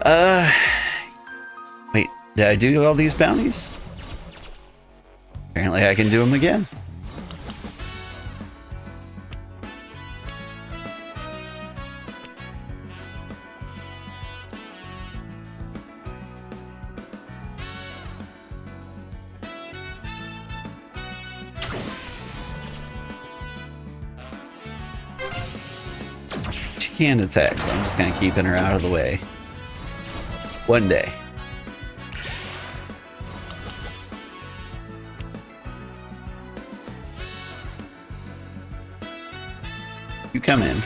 Uh, wait, did I do all these bounties? Apparently I can do them again. She can't attack, so I'm just kind of keeping her out of the way. One day. You come in,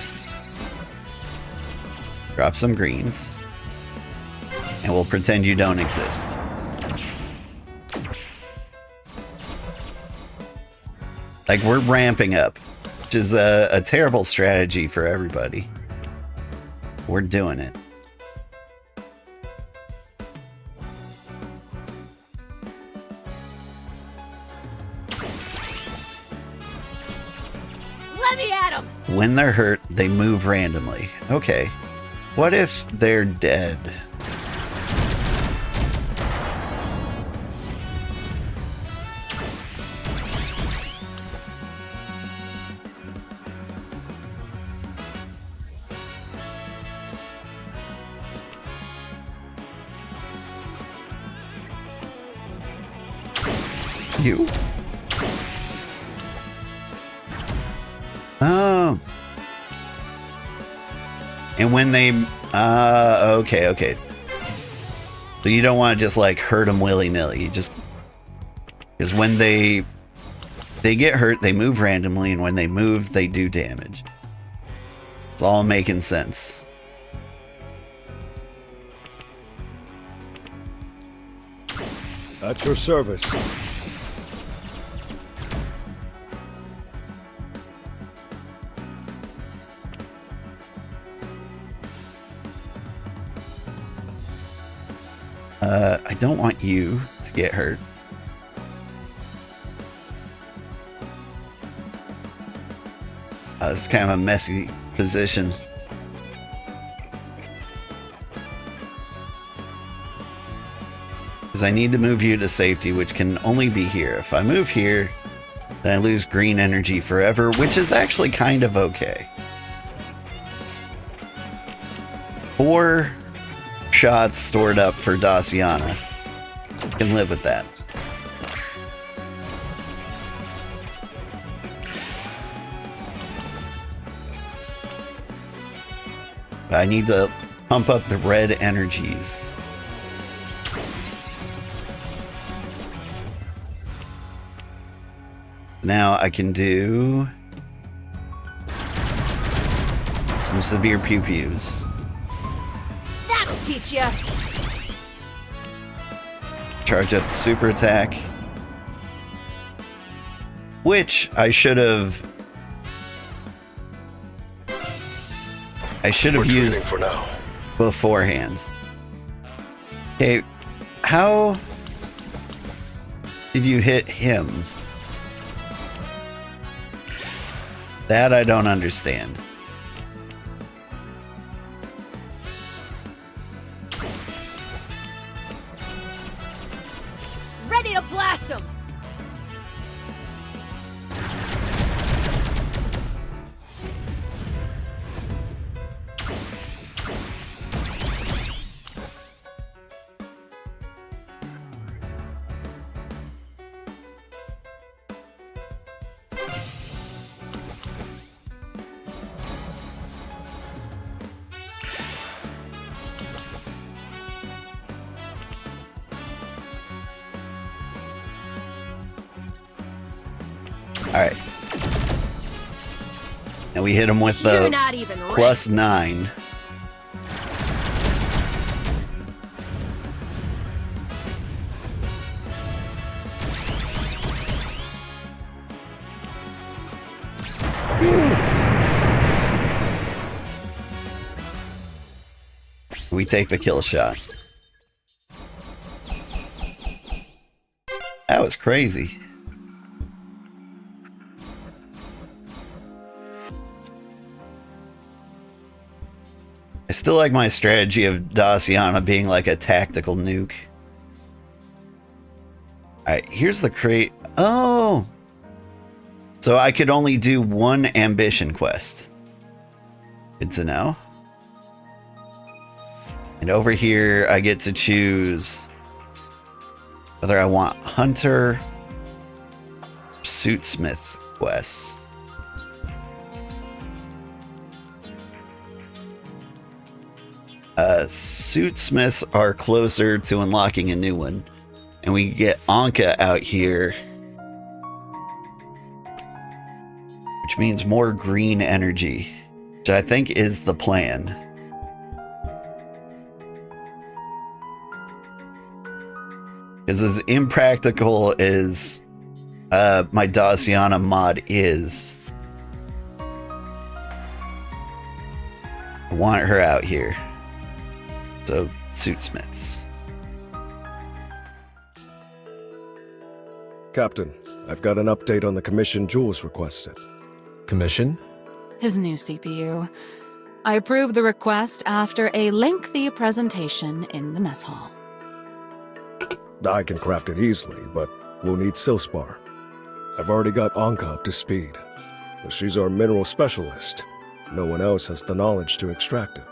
drop some greens, and we'll pretend you don't exist. Like, we're ramping up, which is a terrible strategy for everybody. We're doing it. Let me at him! When they're hurt, they move randomly. Okay. What if they're dead? You? Oh. And when they, okay. So you don't want to just like hurt them willy-nilly. You just, because when they get hurt, they move randomly, and when they move, they do damage. It's all making sense. At your service. I don't want you to get hurt. It's kind of a messy position. Because I need to move you to safety, which can only be here. If I move here, then I lose green energy forever, which is actually kind of okay. 4 shots stored up for Daciana. Can live with that. I need to pump up the red energies. Now I can do some severe pew-pews. That'll teach ya! Charge up the super attack. Which I should have used for now. beforehand. Okay, how did you hit him? That I don't understand. Ready to blast him! Alright. And we hit him with the You're not even ready. +9. We take the kill shot. That was crazy. I still like my strategy of Daciana being like a tactical nuke. Alright, here's the crate. Oh! So I could only do one ambition quest. Good to know. And over here, I get to choose whether I want Hunter, Suitsmith quests. Suitsmiths are closer to unlocking a new one. And we get Anka out here, which means more green energy, which I think is the plan. Because as impractical as my Daciana mod is, I want her out here. So, Suitsmiths. Captain, I've got an update on the commission Jules requested. Commission? His new CPU. I approved the request after a lengthy presentation in the mess hall. I can craft it easily, but we'll need Silspar. I've already got Anka up to speed. She's our mineral specialist. No one else has the knowledge to extract it.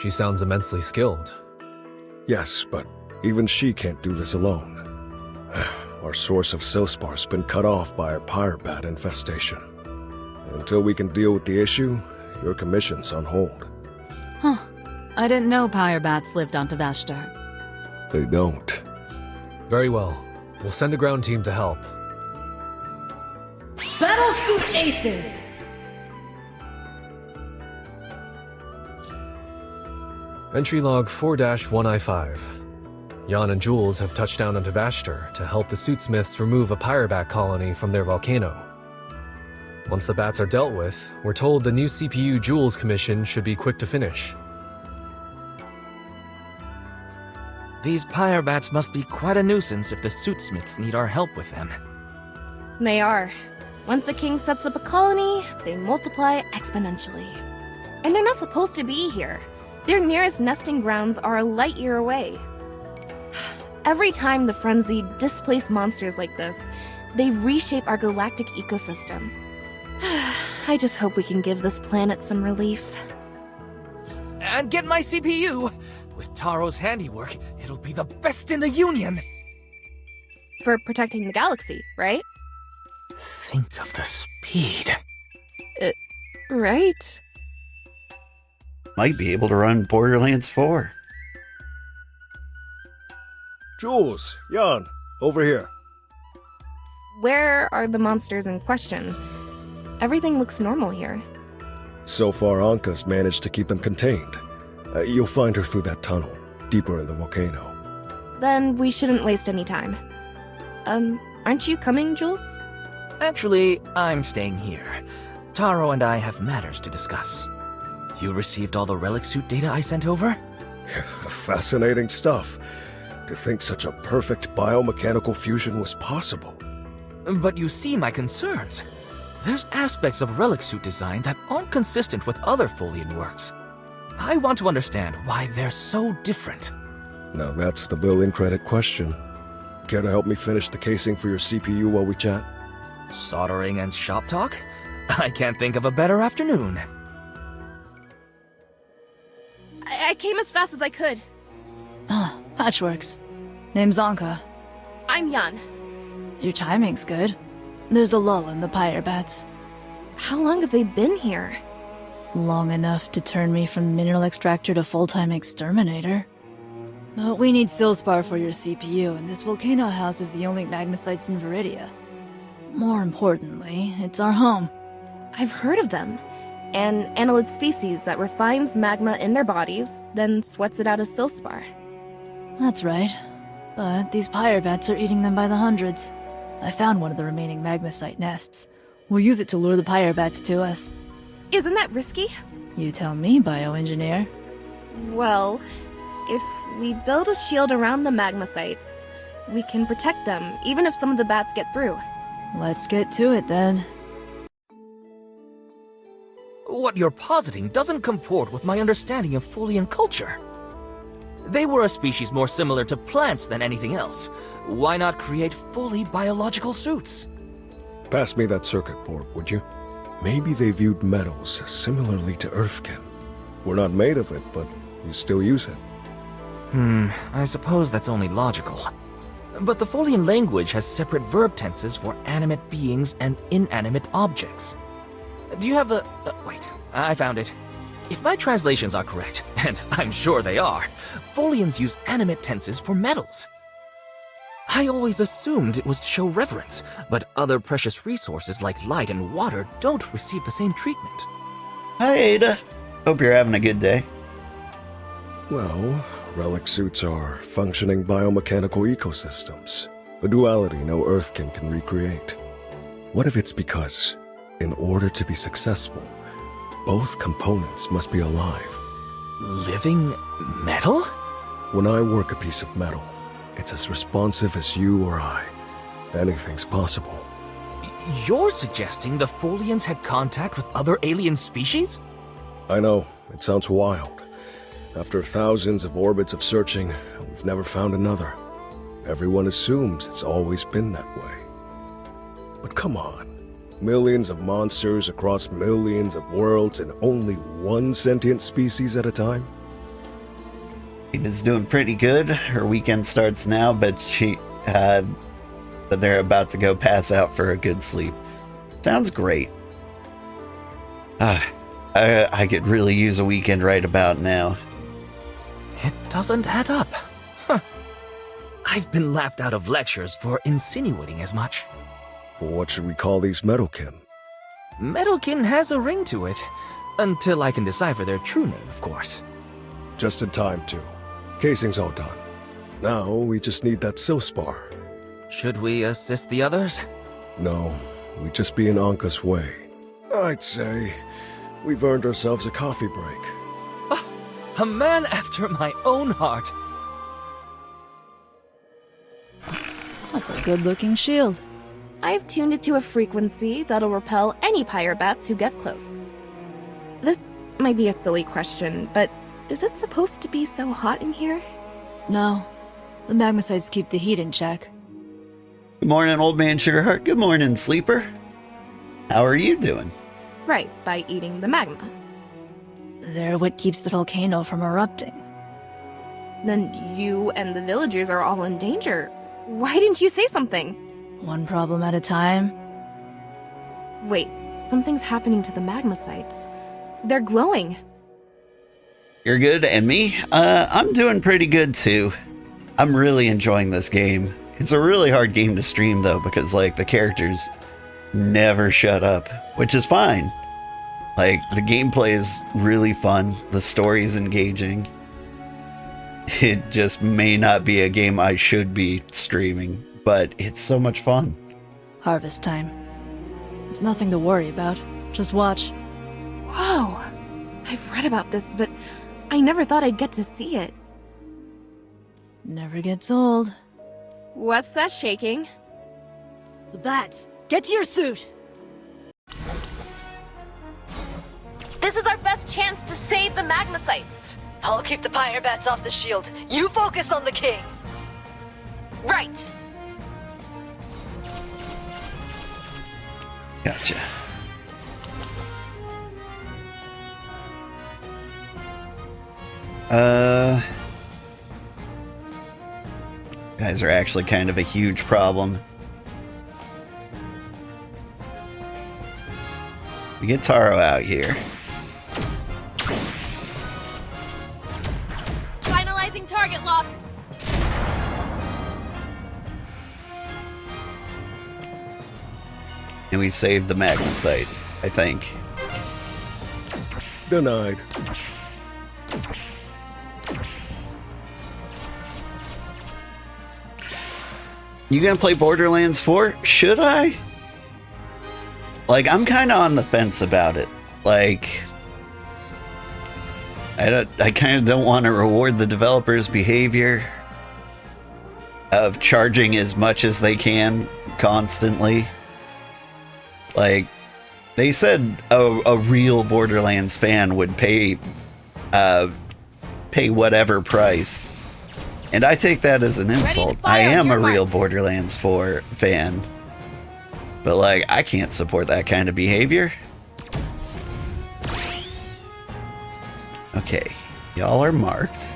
She sounds immensely skilled. Yes, but even she can't do this alone. Our source of Silspar's been cut off by a pyrebat infestation. Until we can deal with the issue, your commission's on hold. Huh. I didn't know pyrebats lived on Tavashtar. They don't. Very well. We'll send a ground team to help. Battlesuit Aces! Entry log 4-1I5. Jan and Jules have touched down on Tavashtar to help the Suitsmiths remove a pyrebat colony from their volcano. Once the bats are dealt with, we're told the new CPU Jules commission should be quick to finish. These pyrebats must be quite a nuisance if the Suitsmiths need our help with them. They are. Once a king sets up a colony, they multiply exponentially. And they're not supposed to be here. Their nearest nesting grounds are a light year away. Every time the frenzy displace monsters like this, they reshape our galactic ecosystem. I just hope we can give this planet some relief. And get my CPU! With Taro's handiwork, it'll be the best in the Union! For protecting the galaxy, right? Think of the speed. Right? Might be able to run Borderlands 4. Jules, Jan, over here. Where are the monsters in question? Everything looks normal here. So far, Anka's managed to keep them contained. You'll find her through that tunnel, deeper in the volcano. Then we shouldn't waste any time. Aren't you coming, Jules? Actually, I'm staying here. Taro and I have matters to discuss. You received all the relic suit data I sent over? Fascinating stuff. To think such a perfect biomechanical fusion was possible. But you see my concerns. There's aspects of relic suit design that aren't consistent with other Folian works. I want to understand why they're so different. Now that's the bill in credit question. Care to help me finish the casing for your CPU while we chat? Soldering and shop talk? I can't think of a better afternoon. I came as fast as I could. Ah, Patchworks. Name's Anka. I'm Jan. Your timing's good. There's a lull in the pyrebats. How long have they been here? Long enough to turn me from mineral extractor to full-time exterminator. But we need Silspar for your CPU, and this volcano houses the only magma sites in Viridia. More importantly, it's our home. I've heard of them. An annelid species that refines magma in their bodies, then sweats it out as Silspar. That's right. But these pyrebats are eating them by the hundreds. I found one of the remaining magma site nests. We'll use it to lure the pyrebats to us. Isn't that risky? You tell me, bioengineer. Well, if we build a shield around the magma sites, we can protect them, even if some of the bats get through. Let's get to it then. What you're positing doesn't comport with my understanding of Folian culture. They were a species more similar to plants than anything else. Why not create fully biological suits? Pass me that circuit board, would you? Maybe they viewed metals similarly to Earthkin. We're not made of it, but we still use it. I suppose that's only logical. But the Folian language has separate verb tenses for animate beings and inanimate objects. Do you have the... wait, I found it. If my translations are correct, and I'm sure they are, Folians use animate tenses for metals. I always assumed it was to show reverence, but other precious resources like light and water don't receive the same treatment. Hi, Ada. Hope you're having a good day. Well, relic suits are functioning biomechanical ecosystems, a duality no Earthkin can recreate. What if it's because, in order to be successful, both components must be alive? Living metal? When I work a piece of metal, it's as responsive as you or I. Anything's possible. You're suggesting the Folians had contact with other alien species? I know, it sounds wild. After thousands of orbits of searching, we've never found another. Everyone assumes it's always been that way. But come on. Millions of monsters across millions of worlds and only one sentient species at a time? Ada's doing pretty good. Her weekend starts now, but they're about to go pass out for a good sleep. Sounds great. I could really use a weekend right about now. It doesn't add up. Huh. I've been laughed out of lectures for insinuating as much. Well, what should we call these metalkin? Metalkin has a ring to it. Until I can decipher their true name, of course. Just in time, too. Casing's all done. Now, we just need that Silspar. Should we assist the others? No, we'd just be in Anka's way. I'd say we've earned ourselves a coffee break. A man after my own heart. That's a good-looking shield. I've tuned it to a frequency that'll repel any pyre bats who get close. This might be a silly question, but is it supposed to be so hot in here? No. The magmasites keep the heat in check. Good morning, old man Sugarheart. Good morning, sleeper. How are you doing? Right, by eating the magma. They're what keeps the volcano from erupting. Then you and the villagers are all in danger. Why didn't you say something? One problem at a time. Wait, something's happening to the magma sites. They're glowing. You're good, and me? I'm doing pretty good too. I'm really enjoying this game. It's a really hard game to stream though, because like the characters never shut up, which is fine. Like the gameplay is really fun, the story's engaging. It just may not be a game I should be streaming, but it's so much fun. Harvest time. It's nothing to worry about. Just watch. Whoa! I've read about this, but I never thought I'd get to see it. Never gets old. What's that shaking? The bats! Get to your suit! This is our best chance to save the magma sites. I'll keep the pyre bats off the shield. You focus on the king. Right. Gotcha. Guys are actually kind of a huge problem. We get Taro out here. Finalizing target lock. And we saved the magma site, I think. Denied. You gonna play Borderlands 4? Should I? Like, I'm kind of on the fence about it. Like, I kind of don't want to reward the developers' behavior of charging as much as they can constantly. Like, they said a real Borderlands fan would pay whatever price. And I take that as an insult. I am a real Borderlands 4 fan. But like, I can't support that kind of behavior. Okay, y'all are marked.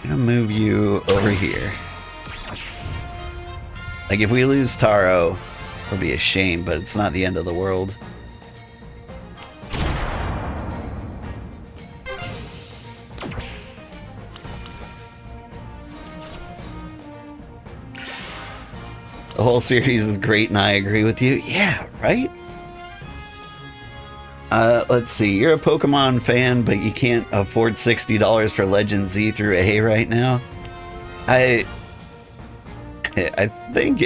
I'm gonna move you over here. Like, if we lose Taro, it'll be a shame, but it's not the end of the world. The whole series is great, and I agree with you. Yeah, right? Let's see. You're a Pokemon fan, but you can't afford $60 for Legend Z through A right now. I think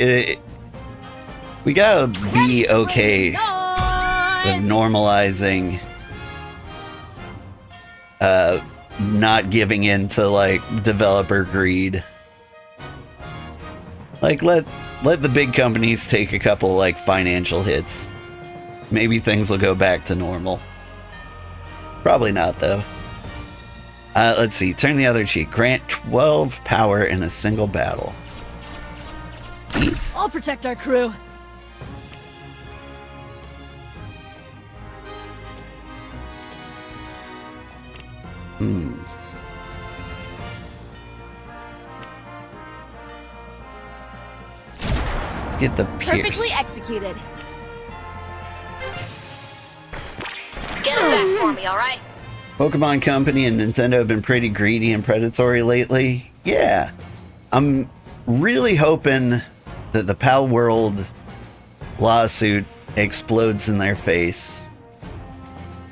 we gotta be okay with normalizing not giving in to like developer greed. Like let the big companies take a couple like financial hits. Maybe things will go back to normal. Probably not though. Let's see. Turn the other cheek. Grant 12 power in a single battle. Eat. I'll protect our crew. Let's get the Pierce. Perfectly executed. Get it back for me, alright? Pokemon Company and Nintendo have been pretty greedy and predatory lately. Yeah. I'm really hoping that the Pal World lawsuit explodes in their face.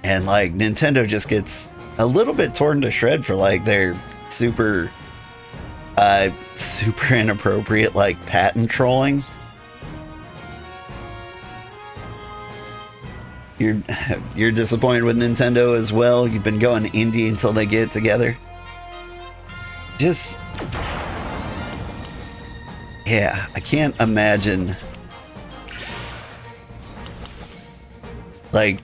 And like Nintendo just gets a little bit torn to shred for like their super inappropriate like patent trolling. You're disappointed with Nintendo as well. You've been going indie until they get it together. Just yeah, I can't imagine like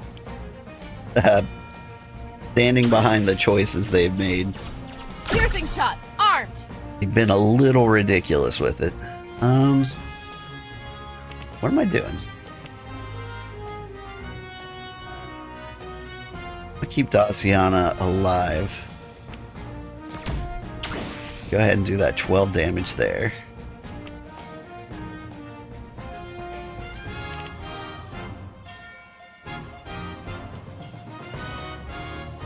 standing behind the choices they've made. Piercing shot, armed. They've been a little ridiculous with it. What am I doing? I keep Daciana alive. Go ahead and do that 12 damage there.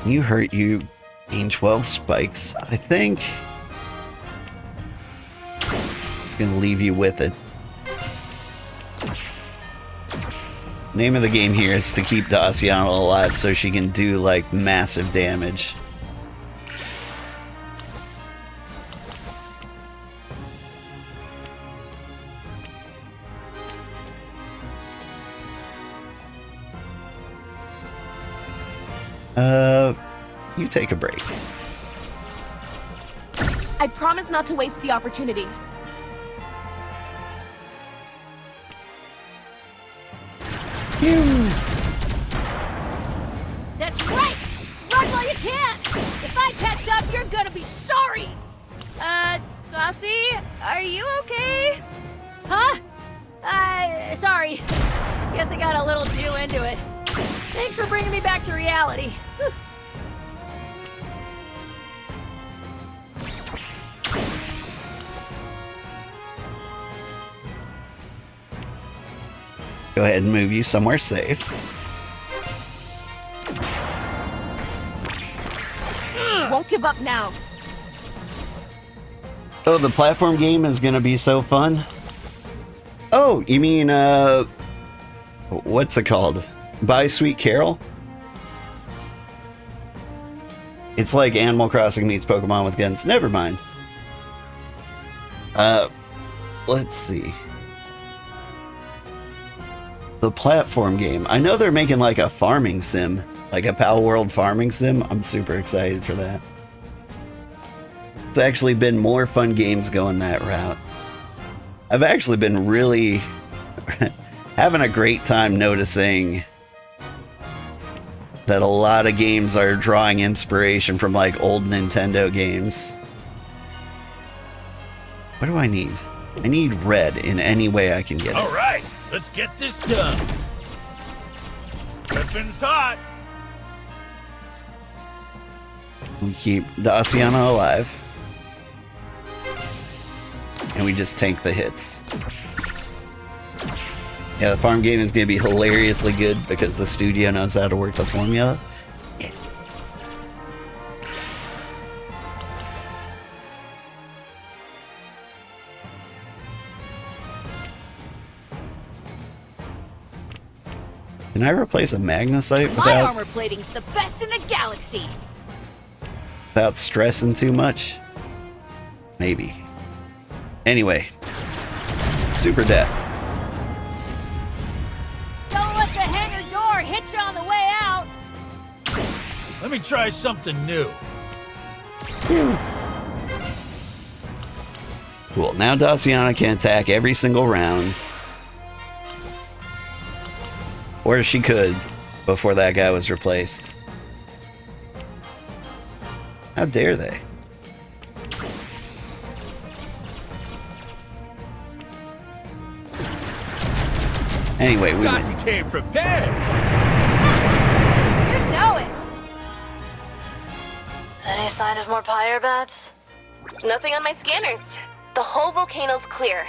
You hurt, you gain 12 spikes. I think it's gonna leave you with it. Name of the game here is to keep Daciana alive so she can do like massive damage. You take a break. I promise not to waste the opportunity. Use. That's right! Run while you can! If I catch up, you're gonna be sorry! Dossie, are you okay? Huh? Sorry. Guess I got a little too into it. Thanks for bringing me back to reality. Whew. Go ahead and move you somewhere safe. Won't give up now. Oh, the platform game is gonna be so fun. Oh, you mean, what's it called? Buy Sweet Carol? It's like Animal Crossing meets Pokemon with guns. Never mind. Let's see. The platform game. I know they're making like a farming sim, like a Pal World farming sim. I'm super excited for that. It's actually been more fun games going that route. I've actually been really having a great time noticing that a lot of games are drawing inspiration from like old Nintendo games. What do I need? I need red in any way I can get it. All right, let's get this done. Weapons hot. We keep Daciana alive. And we just tank the hits. Yeah, the farm game is going to be hilariously good because the studio knows how to work the formula. Yeah. Can I replace a magnesite My armor plating's the best in the galaxy. without stressing too much? Maybe. Anyway, super death. Don't let the hangar door hit you on the way out. Let me try something new. Cool. Now Daciana can attack every single round. Or she could before that guy was replaced. How dare they? Anyway, we Darcy came prepared. You know it. Any sign of more pyre bats? Nothing on my scanners. The whole volcano's clear.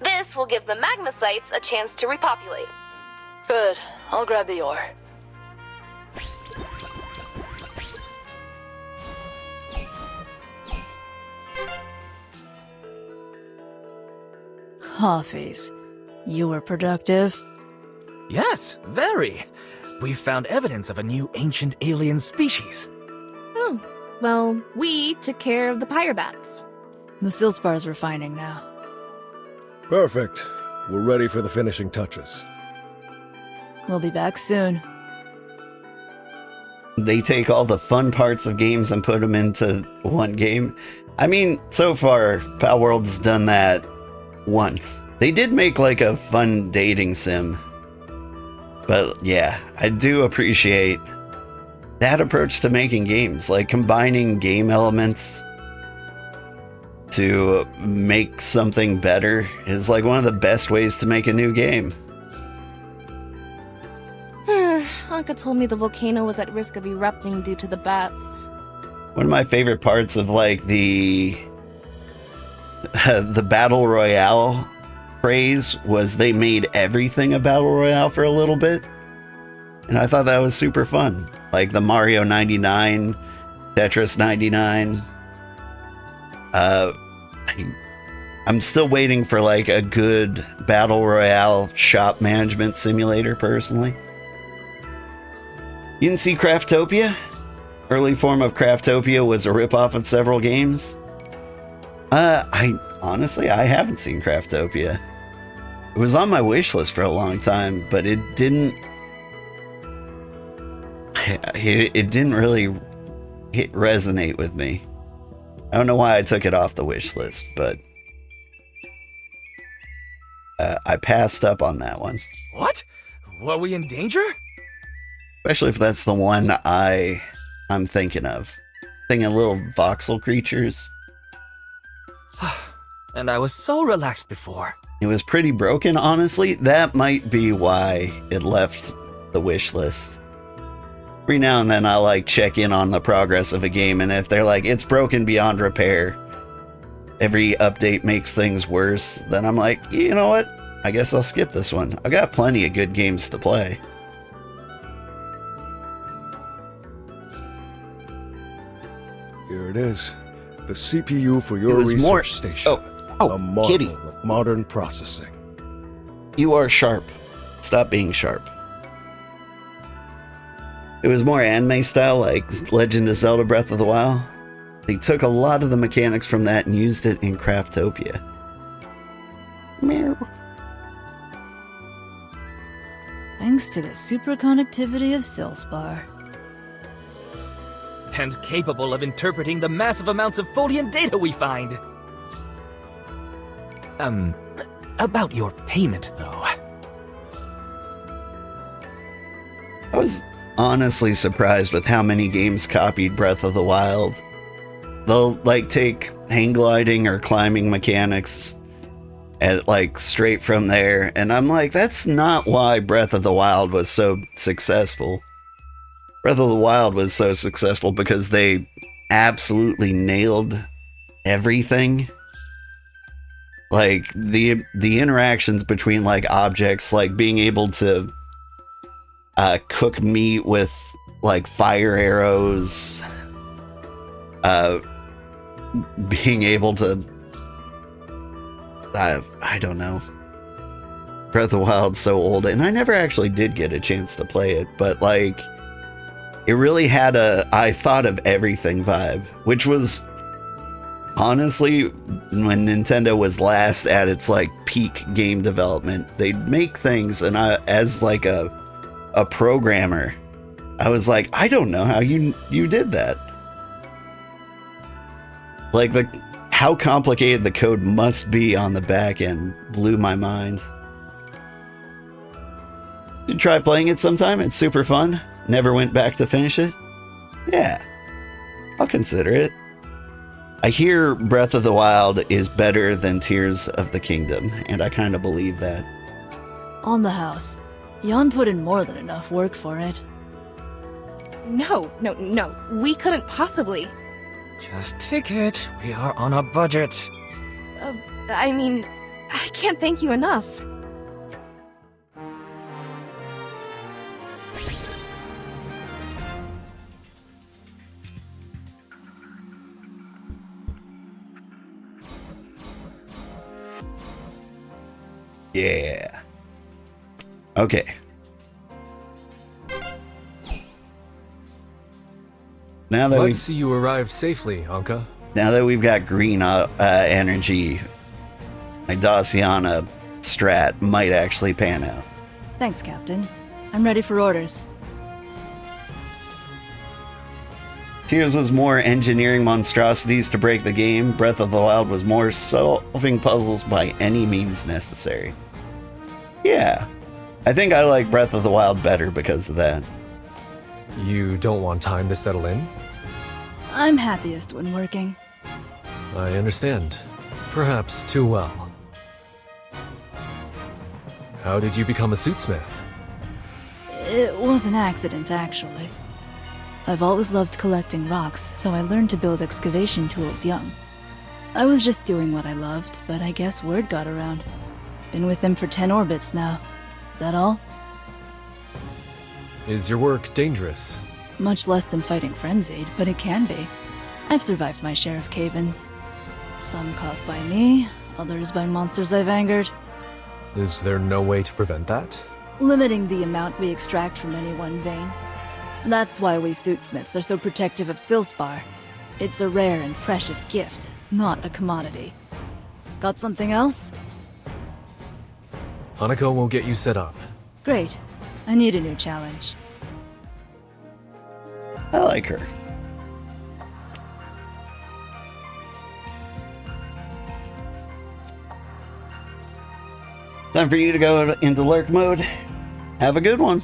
This will give the magmasites a chance to repopulate. Good. I'll grab the ore. Coffees. You were productive. Yes, very. We've found evidence of a new ancient alien species. Oh, well, we took care of the pyre bats. The Silspar's refining now. Perfect. We're ready for the finishing touches. We'll be back soon. they take all the fun parts of games and put them into one game. I mean, so far, Pal World's done that once. They did make like a fun dating sim. But yeah, I do appreciate that approach to making games, like combining game elements to make something better is like one of the best ways to make a new game. Anka told me the volcano was at risk of erupting due to the bats. One of my favorite parts of like the Battle Royale craze was they made everything a Battle Royale for a little bit. And I thought that was super fun. Like the Mario 99, Tetris 99. I'm still waiting for like a good Battle Royale shop management simulator personally. You didn't see Craftopia? Early form of Craftopia was a ripoff of several games. I honestly haven't seen Craftopia. It was on my wish list for a long time, but it didn't really resonate with me. I don't know why I took it off the wish list, but I passed up on that one. What? Were we in danger? Especially if that's the one I'm thinking of. Thinking of little voxel creatures. And I was so relaxed before. It was pretty broken, honestly. That might be why it left the wish list. Every now and then I like check in on the progress of a game, and if they're like, it's broken beyond repair, every update makes things worse, then I'm like, you know what? I guess I'll skip this one. I've got plenty of good games to play. Here it is. The CPU for your research station. A marvel Kitty. of modern processing. You are sharp. Stop being sharp. It was more anime style, like Legend of Zelda Breath of the Wild. They took a lot of the mechanics from that and used it in Craftopia. Meow. Thanks to the superconductivity of Silspar. and capable of interpreting the massive amounts of Folian data we find. About your payment, though. I was honestly surprised with how many games copied Breath of the Wild. They'll like take hang gliding or climbing mechanics and like straight from there, and I'm like, that's not why Breath of the Wild was so successful. Breath of the Wild was so successful because they absolutely nailed everything. Like the interactions between like objects, like being able to cook meat with like fire arrows, being able to I don't know. Breath of the Wild's so old, and I never actually did get a chance to play it, but like it really had a I thought of everything vibe, which was honestly when Nintendo was last at its like peak game development. They'd make things, and I, as like a programmer, I was like, I don't know how you did that. Like how complicated the code must be on the back end blew my mind. Did you try playing it sometime? It's super fun. Never went back to finish it? Yeah, I'll consider it. I hear Breath of the Wild is better than Tears of the Kingdom, and I kind of believe that. On the house. Jan put in more than enough work for it. No. We couldn't possibly. Just take it. We are on a budget. I mean, I can't thank you enough. Yeah. Okay. Now that Glad we to see you arrived safely, Anka. Now that we've got green energy, my Daciana strat might actually pan out. Thanks, Captain. I'm ready for orders. Tears was more engineering monstrosities to break the game. Breath of the Wild was more solving puzzles by any means necessary. Yeah, I think I like Breath of the Wild better because of that. You don't want time to settle in? I'm happiest when working. I understand. Perhaps too well. How did you become a suitsmith? It was an accident, actually. I've always loved collecting rocks, so I learned to build excavation tools young. I was just doing what I loved, but I guess word got around. Been with them for 10 orbits now. That all? Is your work dangerous? Much less than fighting Frenzied, but it can be. I've survived my share of cave-ins. Some caused by me, others by monsters I've angered. Is there no way to prevent that? Limiting the amount we extract from any one vein. That's why we suitsmiths are so protective of Silspar. It's a rare and precious gift, not a commodity. Got something else? Hanako will get you set up. Great. I need a new challenge. I like her. Time for you to go into lurk mode. Have a good one.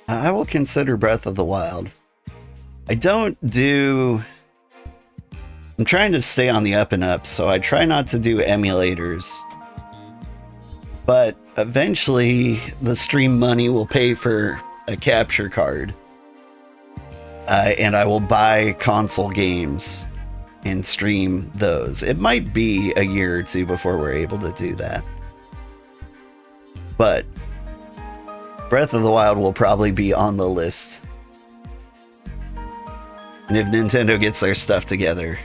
I will consider Breath of the Wild. I'm trying to stay on the up and up, so I try not to do emulators. But eventually, the stream money will pay for a capture card. And I will buy console games and stream those. It might be a year or two before we're able to do that. But Breath of the Wild will probably be on the list. And if Nintendo gets their stuff together,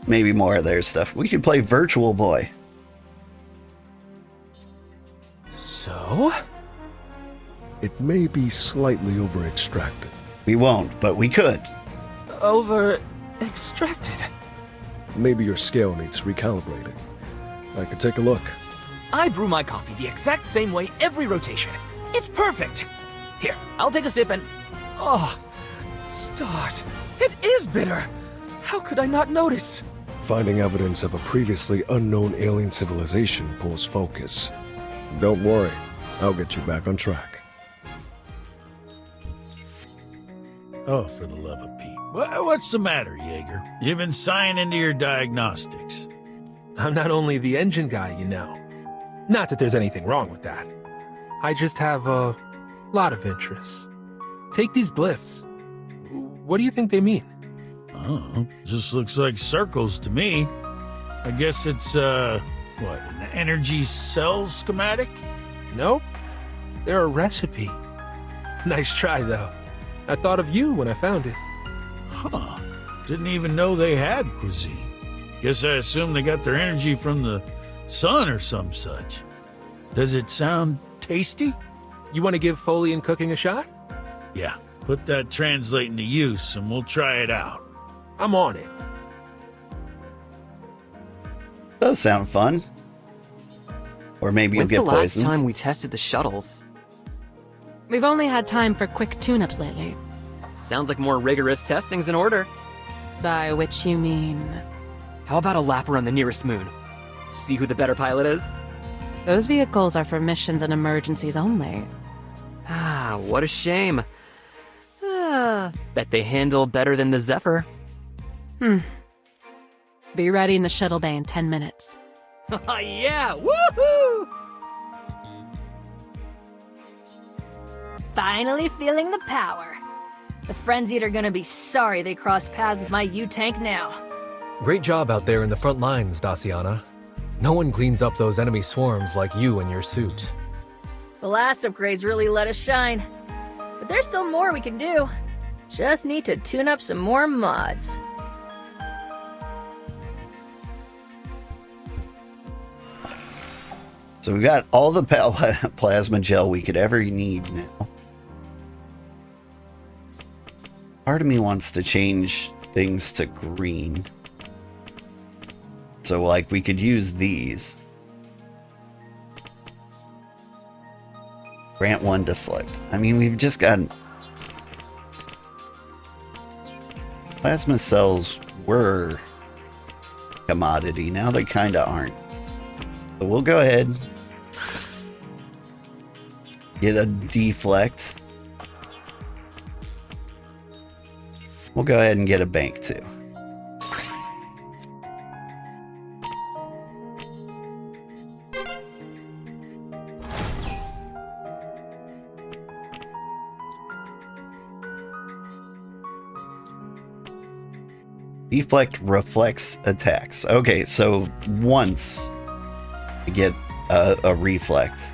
maybe more of their stuff, we could play Virtual Boy. So? It may be slightly over-extracted. We won't, but we could. Over-extracted? Maybe your scale needs recalibrating. I could take a look. I brew my coffee the exact same way every rotation. It's perfect! Here, I'll take a sip and... Oh, stars. It is bitter. How could I not notice? Finding evidence of a previously unknown alien civilization pulls focus. Don't worry, I'll get you back on track. Oh, for the love of Pete. What's the matter, Jaeger? You've been sighing into your diagnostics. I'm not only the engine guy, you know. Not that there's anything wrong with that. I just have a lot of interests. Take these glyphs. What do you think they mean? Oh, just looks like circles to me. I guess it's, an energy cell schematic? Nope. They're a recipe. Nice try, though. I thought of you when I found it. Huh. Didn't even know they had cuisine. Guess I assume they got their energy from the sun or some such. Does it sound tasty? You want to give Foley and cooking a shot? Yeah, put that translate into use and we'll try it out. I'm on it. Does sound fun. Or maybe you'll When's get the last poisoned. time we tested the shuttles? We've only had time for quick tune-ups lately. Sounds like more rigorous testing's in order. By which you mean... How about a lap around the nearest moon? See who the better pilot is? Those vehicles are for missions and emergencies only. Ah, what a shame. Bet they handle better than the Zephyr. Be ready in the shuttle bay in 10 minutes. Yeah! Woohoo! Finally feeling the power. The Frenzied are gonna be sorry they crossed paths with my U-Tank now. Great job out there in the front lines, Daciana. No one cleans up those enemy swarms like you in your suit. The last upgrades really let us shine. But there's still more we can do. Just need to tune up some more mods. So we got all the plasma gel we could ever need now. Part of me wants to change things to green. So, like, we could use these. Grant 1 deflect. I mean, we've just got... Plasma cells were commodity. Now they kind of aren't. So we'll go ahead. Get a deflect. We'll go ahead and get a bank too. Deflect reflects attacks. Okay, so once you get a reflect.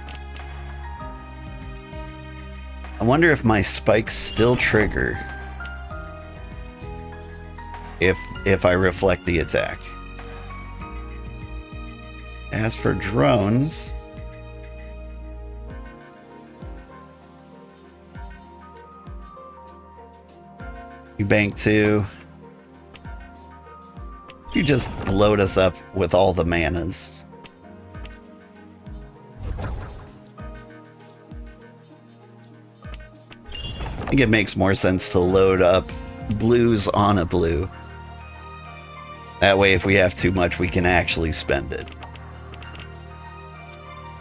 I wonder if my spikes still trigger if I reflect the attack. As for drones, you bank 2. You just load us up with all the manas. I think it makes more sense to load up blues on a blue. That way, if we have too much, we can actually spend it.